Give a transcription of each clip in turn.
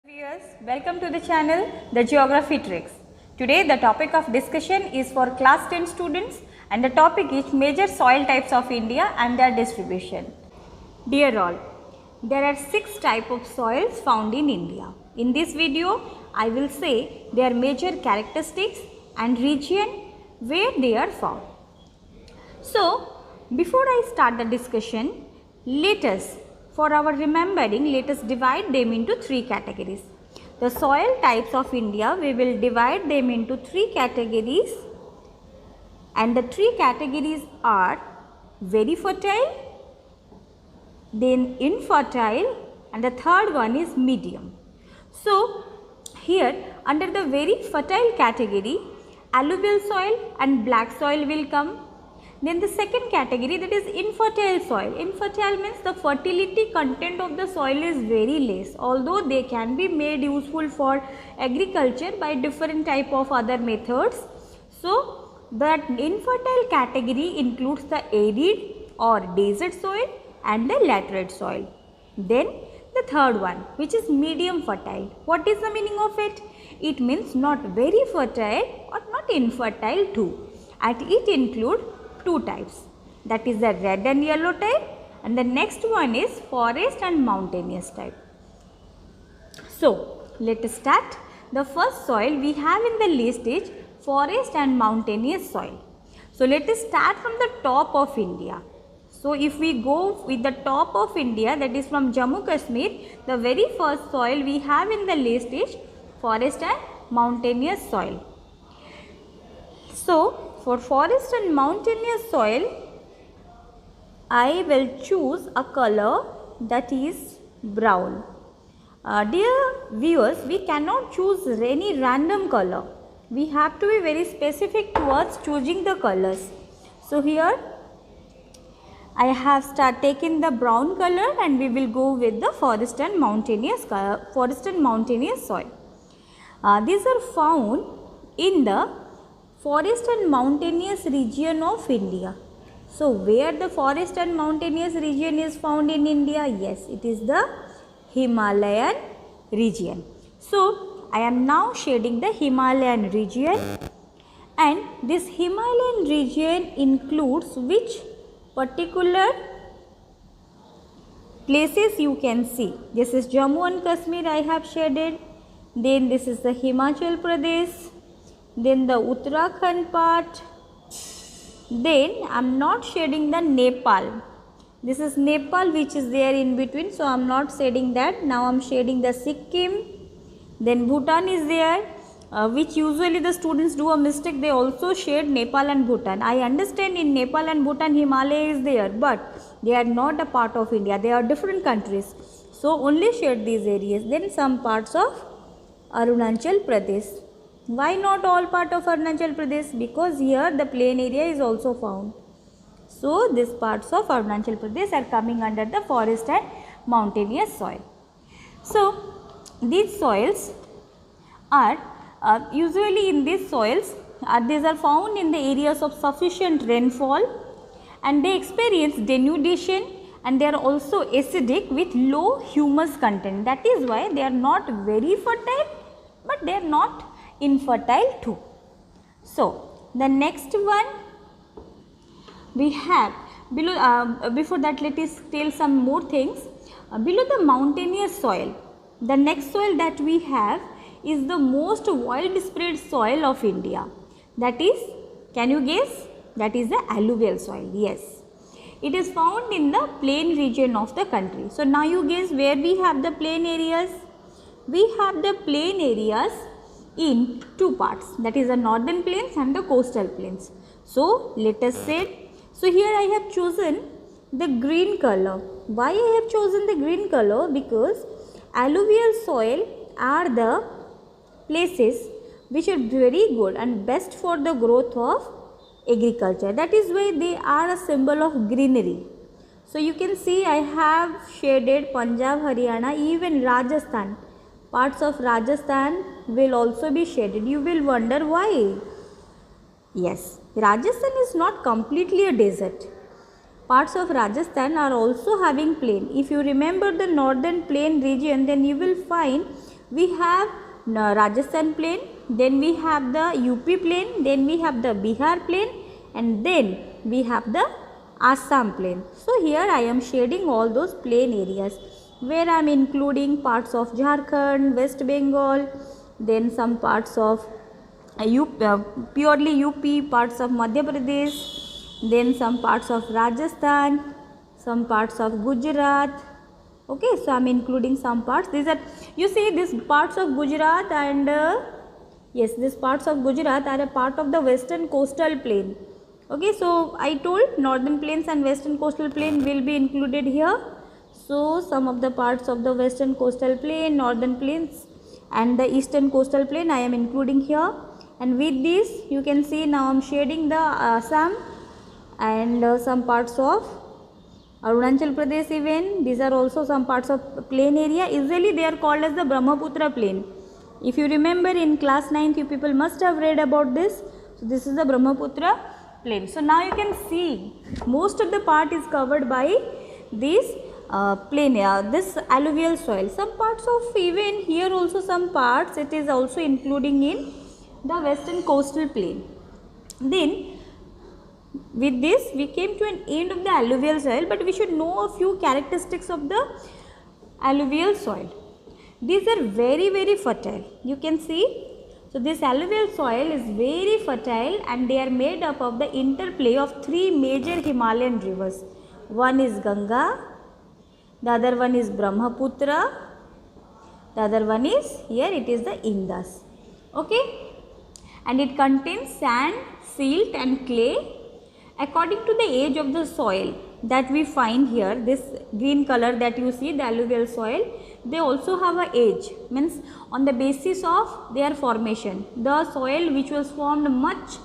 Viewers, welcome to the channel The Geography Tricks. Today the topic of discussion is for class 10 students and the topic is major soil types of India and their distribution. Dear all, there are 6 types of soils found in India. In this video, I will say their major characteristics and region where they are found. So, before I start the discussion, for our remembering, let us divide them into 3 categories. The soil types of India, we will divide them into 3 categories, and the 3 categories are very fertile, then infertile, and the third one is medium. So, here under the very fertile category, alluvial soil and black soil will come. Then the second category, that is infertile soil. Infertile means the fertility content of the soil is very less, although they can be made useful for agriculture by different type of other methods. So, that infertile category includes the arid or desert soil and the laterite soil. Then the third one, which is medium fertile. What is the meaning of it? It means not very fertile or not infertile too, and it includes 2 types, that is the red and yellow type, and the next one is forest and mountainous type. So, let us start. The first soil we have in the list is forest and mountainous soil. So, let us start from the top of India. So, if we go with the top of India, that is from Jammu Kashmir, the very first soil we have in the list is forest and mountainous soil. So, for forest and mountainous soil, I will choose a color that is brown. Dear viewers, we cannot choose any random color. We have to be very specific towards choosing the colors. So, here I have taken the brown color and we will go with the forest and mountainous soil. These are found in the forest and mountainous region of India. So, where the forest and mountainous region is found in India? Yes, it is the Himalayan region. So, I am now shading the Himalayan region, and this Himalayan region includes which particular places you can see. This is Jammu and Kashmir I have shaded, then this is the Himachal Pradesh, then the Uttarakhand part, then I am not shading the Nepal. This is Nepal which is there in between, so I am not shading that. Now I am shading the Sikkim, then Bhutan is there, which usually the students do a mistake, they also shade Nepal and Bhutan. I understand in Nepal and Bhutan Himalaya is there, but they are not a part of India, they are different countries. So only shade these areas. Then some parts of Arunachal Pradesh. Why not all part of Arunachal Pradesh? Because here the plain area is also found. So, these parts of Arunachal Pradesh are coming under the forest and mountainous soil. So, these soils are usually in these soils, these are found in the areas of sufficient rainfall, and they experience denudation, and they are also acidic with low humus content. That is why they are not very fertile, but they are not infertile too. So, the next one we have below, before that let us tell some more things. Below the mountainous soil, the next soil that we have is the most widespread soil of India. That is, can you guess? That is the alluvial soil. Yes, it is found in the plain region of the country. So, now you guess where we have the plain areas? We have the plain areas in 2 parts, that is the northern plains and the coastal plains. So, let us say, so here I have chosen the green color. Why I have chosen the green color? Because alluvial soil are the places which are very good and best for the growth of agriculture. That is why they are a symbol of greenery. So, you can see I have shaded Punjab, Haryana, even Rajasthan. Parts of Rajasthan will also be shaded. You will wonder why. Yes, Rajasthan is not completely a desert. Parts of Rajasthan are also having plain. If you remember the northern plain region, then you will find We have Rajasthan plain, then we have the UP plain, then we have the Bihar plain, and then we have the Assam plain. So here I am shading all those plain areas where I am including parts of Jharkhand, West Bengal, then some parts of purely UP, parts of Madhya Pradesh, then some parts of Rajasthan, some parts of Gujarat. Okay, so I am including some parts. These are, you see, these parts of Gujarat and yes, these parts of Gujarat are a part of the western coastal plain. Okay, so I told northern plains and western coastal plain will be included here. So some of the parts of the western coastal plain, northern plains and the eastern coastal plain I am including here. And with this you can see now I am shading the Assam and some parts of Arunachal Pradesh even. These are also some parts of plain area. Usually they are called as the Brahmaputra plain. If you remember in class 9th you people must have read about this. So this is the Brahmaputra plain. So now you can see most of the part is covered by this plain, this alluvial soil. Some parts of even here also some parts it is also including in the western coastal plain. Then with this we came to an end of the alluvial soil, but we should know a few characteristics of the alluvial soil. These are very fertile, you can see. So this alluvial soil is very fertile and they are made up of the interplay of three major Himalayan rivers. One is Ganga, the other one is Brahmaputra, the other one is, here it is the Indus. Okay, and it contains sand, silt and clay according to the age of the soil that we find here. This green color that you see, the alluvial soil, they also have a age, means on the basis of their formation. The soil which was formed much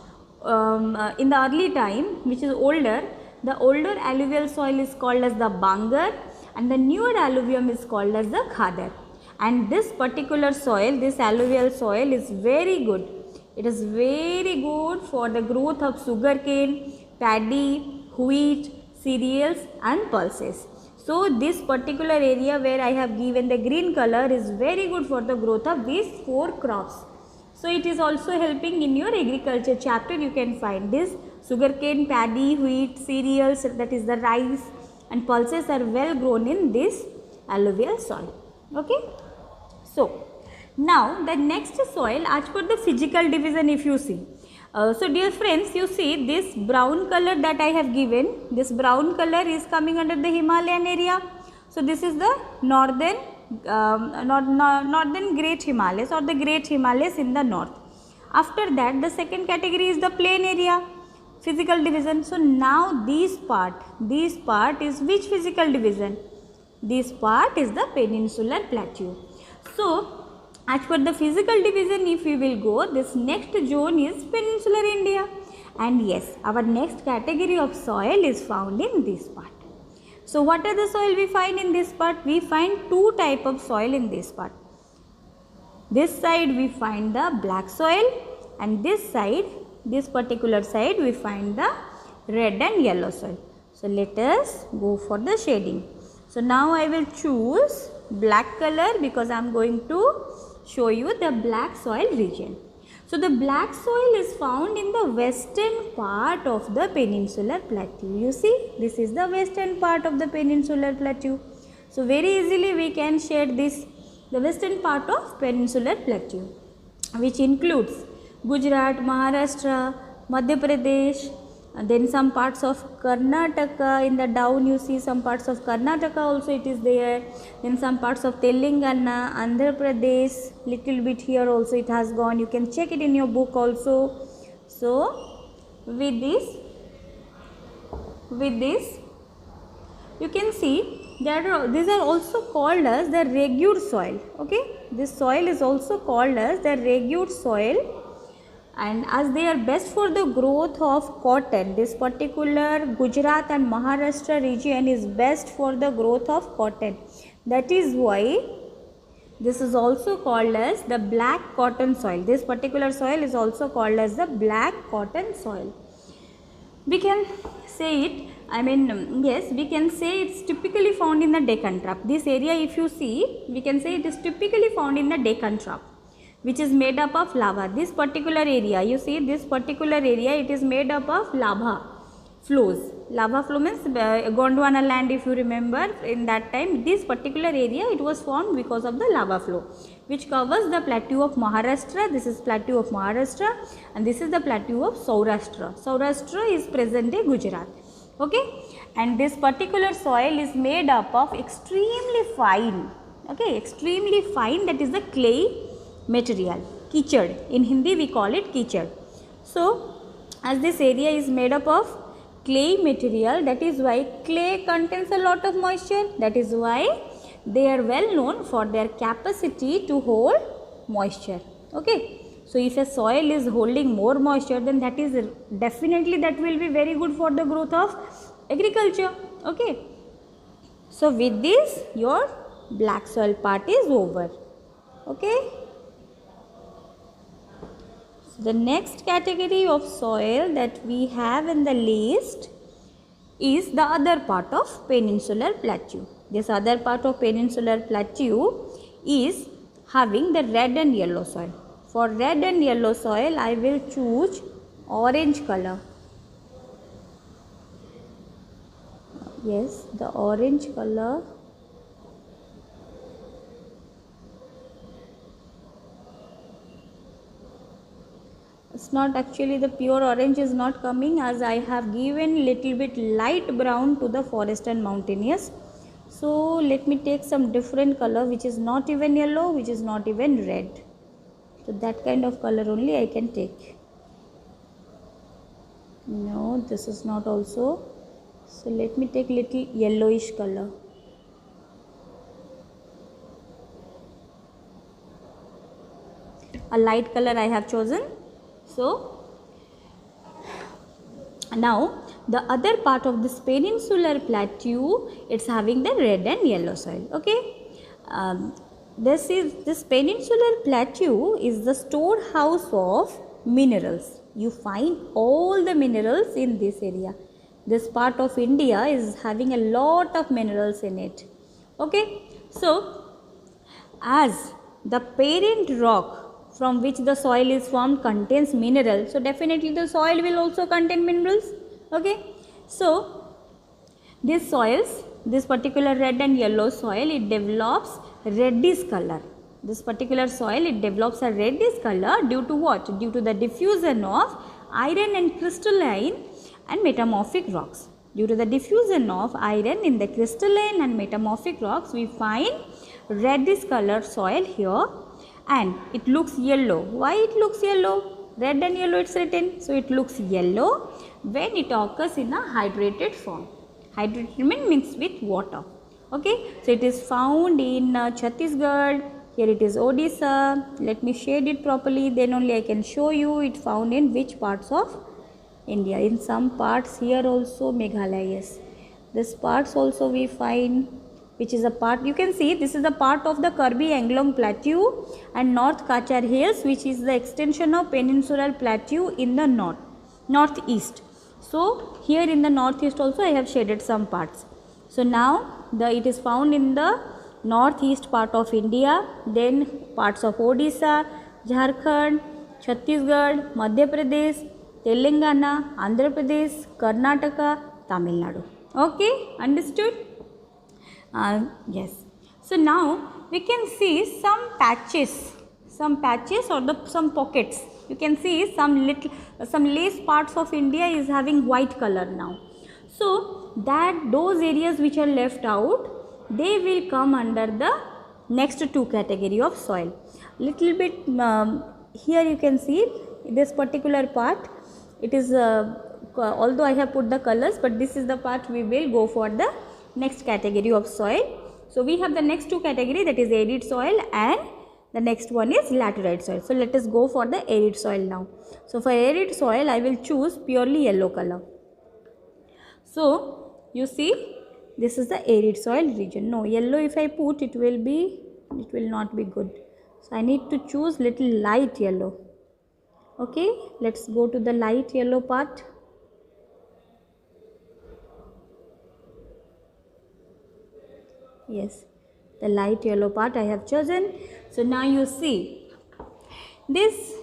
in the early time, which is older, the older alluvial soil is called as the Bangar and the newer alluvium is called as the Khadar. And this particular soil, this alluvial soil is very good. It is very good for the growth of sugarcane, paddy, wheat, cereals and pulses. So this particular area where I have given the green color is very good for the growth of these four crops. So it is also helping in your agriculture chapter. You can find this sugarcane, paddy, wheat, cereals, that is the rice and pulses are well grown in this alluvial soil. Okay. So now the next soil as per the physical division, if you see. So dear friends, you see this brown color that I have given, this brown color is coming under the Himalayan area. So this is the northern Great Himalayas or the Great Himalayas in the north. After that the second category is the plain area, physical division. So now this part is which physical division? This part is the peninsular plateau. So as per the physical division, if we will go, this next zone is peninsular India. And yes, our next category of soil is found in this part. So what are the soil we find in this part? We find two type of soil in this part. This side we find the black soil and this side, this particular side we find the red and yellow soil. So let us go for the shading. So now I will choose black color because I am going to show you the black soil region. So the black soil is found in the western part of the peninsular plateau. You see, this is the western part of the peninsular plateau. So very easily we can shade this, the western part of peninsular plateau, which includes Gujarat, Maharashtra, Madhya Pradesh, and then some parts of Karnataka. In the down you see some parts of Karnataka also it is there. Then some parts of Telangana, Andhra Pradesh, little bit here also it has gone. You can check it in your book also. So with this you can see that these are also called as the regued soil. Okay, this soil is also called as the regued soil. And as they are best for the growth of cotton, this particular Gujarat and Maharashtra region is best for the growth of cotton. That is why this is also called as the black cotton soil. This particular soil is also called as the black cotton soil. We can say it I mean, yes, we can say it's typically found in the Deccan Trough. This area, if you see, we can say it is typically found in the Deccan Trough, which is made up of lava. This particular area, you see, this particular area, it is made up of lava flows. Lava flow means Gondwana land, if you remember, in that time, this particular area, it was formed because of the lava flow, which covers the plateau of Maharashtra. This is plateau of Maharashtra, and this is the plateau of Saurashtra. Saurashtra is present day Gujarat. Okay, and this particular soil is made up of extremely fine, okay, extremely fine, that is the clay material, kichad. In Hindi we call it kichad. So as this area is made up of clay material, that is why clay contains a lot of moisture. That is why they are well known for their capacity to hold moisture. Okay, so if a soil is holding more moisture, then that is definitely, that will be very good for the growth of agriculture. Okay, so with this your black soil part is over. Okay, so the next category of soil that we have in the list is the other part of peninsular plateau. This other part of peninsular plateau is having the red and yellow soil. For red and yellow soil, I will choose orange color. Yes, the orange color. It's not actually, the pure orange is not coming, as I have given little bit light brown to the forest and mountainous. So let me take some different color which is not even yellow, which is not even red. So that kind of color only I can take. No, this is not also. So let me take little yellowish color. A light color I have chosen. So now the other part of this peninsular plateau, it's having the red and yellow soil. Okay, this peninsular plateau is the storehouse of minerals. You find all the minerals in this area. This part of India is having a lot of minerals in it. Okay, so as the parent rock from which the soil is formed contains minerals, so definitely the soil will also contain minerals. Okay, so these soils, this particular red and yellow soil, it develops reddish color. This particular soil, it develops a reddish color due to what? Due to the diffusion of iron and crystalline and metamorphic rocks. Due to the diffusion of iron in the crystalline and metamorphic rocks, we find reddish color soil here, and it looks yellow. Why it looks yellow? Red and yellow it's written, so it looks yellow when it occurs in a hydrated form. Hydrated means with water. Okay, so it is found in Chhattisgarh. Here it is Odisha. Let me shade it properly, then only I can show you it found in which parts of India. In some parts here also Meghalaya. Yes, this parts also we find, which is a part, you can see this is a part of the Karbi Anglong Plateau and North Kachar Hills, which is the extension of peninsular plateau in the northeast. So here in the northeast also I have shaded some parts. So now it is found in the northeast part of India, then parts of Odisha, Jharkhand, Chhattisgarh, Madhya Pradesh, Telangana, Andhra Pradesh, Karnataka, Tamil Nadu. Okay, understood? Yes. So now we can see some patches or some pockets. You can see some less parts of India is having white color now. So that those areas which are left out, they will come under the next two category of soil. Little bit here you can see this particular part. It is although I have put the colors, but this is the part we will go for the next category of soil. So we have the next two category, that is arid soil, and the next one is laterite soil. So let us go for the arid soil now. So for arid soil I will choose purely yellow color. So you see this is the arid soil region. No, yellow if I put it will not be good. So I need to choose little light yellow. Okay, let's go to the light yellow part. Yes, the light yellow part I have chosen. So now you see, this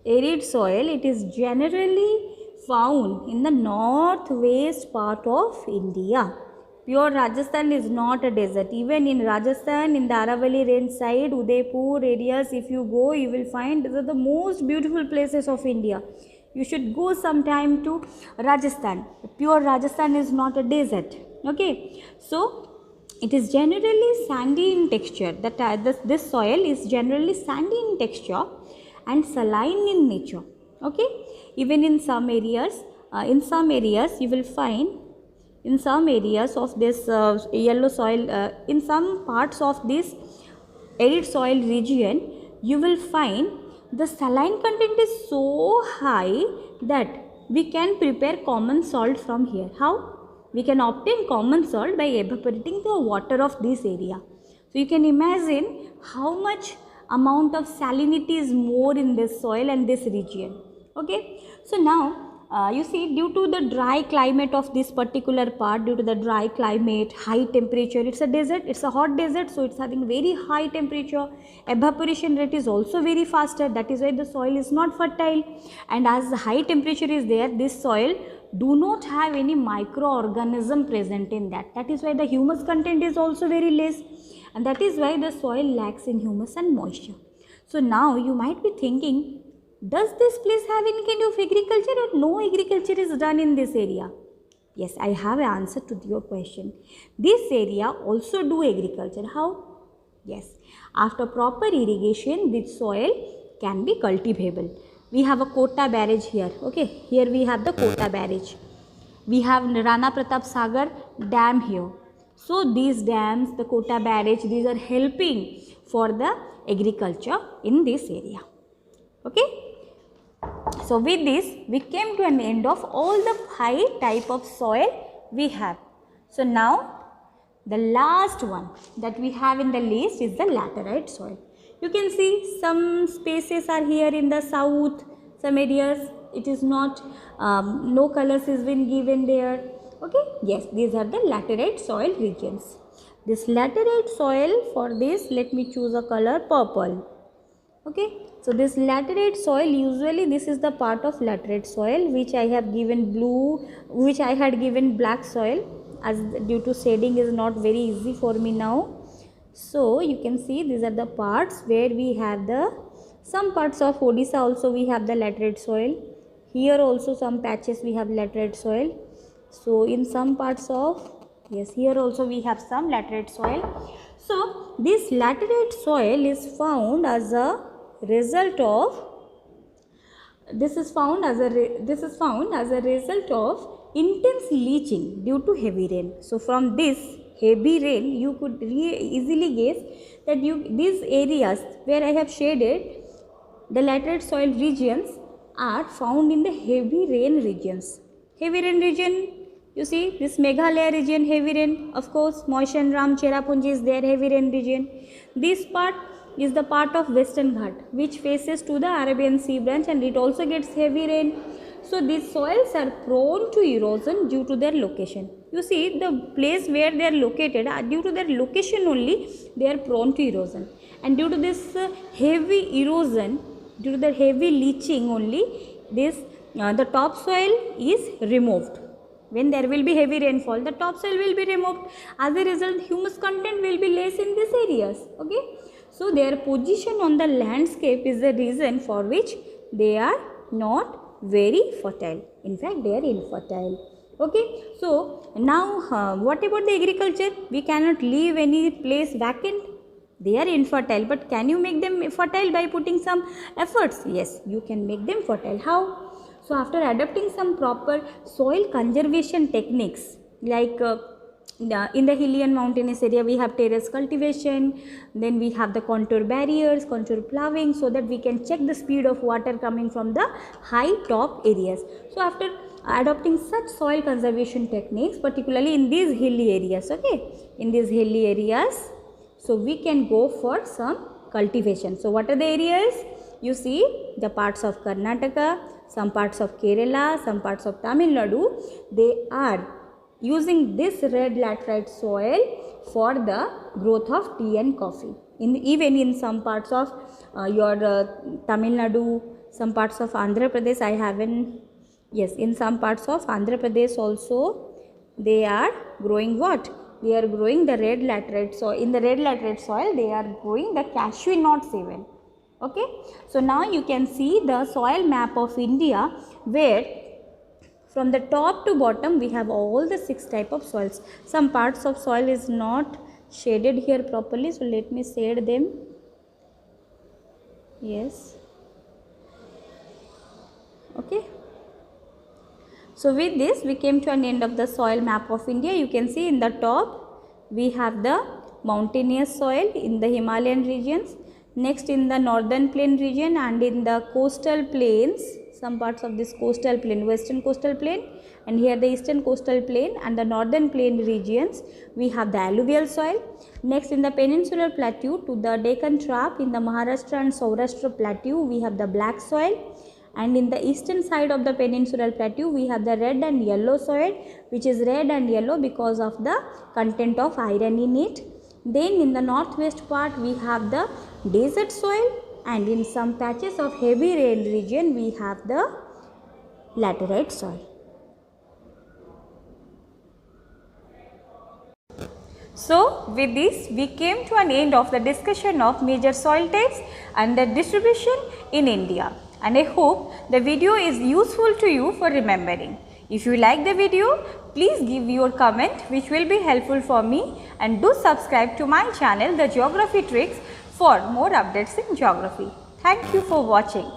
arid soil, it is generally found in the northwest part of India. Pure Rajasthan is not a desert. Even in Rajasthan, in the Aravalli range side, Udaipur areas, if you go, you will find these are the most beautiful places of India. You should go sometime to Rajasthan. Pure Rajasthan is not a desert. Okay, so it is generally sandy in texture. This soil is generally sandy in texture and saline in nature. Okay, even in some areas, you will find in some areas of this yellow soil, in some parts of this arid soil region, you will find the saline content is so high that we can prepare common salt from here. How? We can obtain common salt by evaporating the water of this area. So you can imagine how much amount of salinity is more in this soil and this region. Okay, so now you see, due to the dry climate of this particular part, due to the dry climate, high temperature, it's a desert, it's a hot desert, so it's having very high temperature. Evaporation rate is also very faster, that is why the soil is not fertile. And as the high temperature is there, this soil do not have any microorganism present in that. That is why the humus content is also very less, and that is why the soil lacks in humus and moisture. So now you might be thinking, does this place have any kind of agriculture or no agriculture is done in this area? Yes, I have an answer to your question. This area also do agriculture. How? Yes, after proper irrigation, this soil can be cultivable. We have a Kota barrage here. Okay, here we have the Kota barrage. We have Rana Pratap Sagar dam here. So these dams, the Kota barrage, these are helping for the agriculture in this area. Okay. So with this, we came to an end of all the 5 type of soil we have. So now the last one that we have in the list is the laterite soil. You can see some spaces are here in the south, some areas it is not, no colors is been given there. Okay, yes, these are the laterite soil regions. This laterite soil, for this let me choose a color purple. Okay, so this laterite soil, usually this is the part of laterite soil which I have given blue, which I had given black soil, as due to shading is not very easy for me now. So you can see these are the parts where we have the, some parts of Odisha also we have the laterite soil. Here also some patches we have laterite soil. So in some parts of, yes, here also we have some laterite soil. So this laterite soil is found as a result of, this is found as a result of intense leaching due to heavy rain. So from this heavy rain, you could easily guess that these areas where I have shaded, the laterite soil regions are found in the heavy rain regions. Heavy rain region, you see this Meghalaya region, heavy rain, of course Moishanram, Cherrapunji is there, heavy rain region. This part is the part of Western Ghat which faces to the Arabian Sea branch, and it also gets heavy rain. So these soils are prone to erosion due to their location. You see the place where they are located, due to their location only they are prone to erosion, and due to this heavy erosion, due to the heavy leaching only, this the topsoil is removed. When there will be heavy rainfall, the topsoil will be removed. As a result, humus content will be less in these areas. Okay. So their position on the landscape is the reason for which they are not very fertile. In fact, they are infertile. Okay. So now what about the agriculture? We cannot leave any place vacant. They are infertile, but can you make them fertile by putting some efforts? Yes, you can make them fertile. How? So after adopting some proper soil conservation techniques, like in the hilly and mountainous area we have terrace cultivation, then we have the contour barriers, contour ploughing, so that we can check the speed of water coming from the high top areas. So after adopting such soil conservation techniques, particularly in these hilly areas, okay, in these hilly areas, so we can go for some cultivation. So what are the areas? You see the parts of Karnataka, some parts of Kerala, some parts of Tamil Nadu, they are using this red laterite soil for the growth of tea and coffee. Even in some parts of your Tamil Nadu, some parts of Andhra Pradesh, I haven't, yes, in some parts of Andhra Pradesh also they are growing what? They are growing the red laterite soil. In the red laterite soil they are growing the cashew nuts even. Okay. So now you can see the soil map of India, where from the top to bottom we have all the 6 type of soils. Some parts of soil is not shaded here properly, so let me shade them. Yes. Okay. So with this we came to an end of the soil map of India. You can see in the top we have the mountainous soil in the Himalayan regions, next in the northern plain region, and in the coastal plains, some parts of this coastal plain, western coastal plain, and here the eastern coastal plain and the northern plain regions we have the alluvial soil. Next in the peninsular plateau to the Deccan Trap in the Maharashtra and Saurashtra plateau we have the black soil, and in the eastern side of the peninsular plateau we have the red and yellow soil, which is red and yellow because of the content of iron in it. Then in the northwest part we have the desert soil, and in some patches of heavy rain region we have the laterite soil. So with this we came to an end of the discussion of major soil types and their distribution in India, and I hope the video is useful to you for remembering. If you like the video, please give your comment, which will be helpful for me, and do subscribe to my channel, The Geography Tricks, for more updates in geography. Thank you for watching.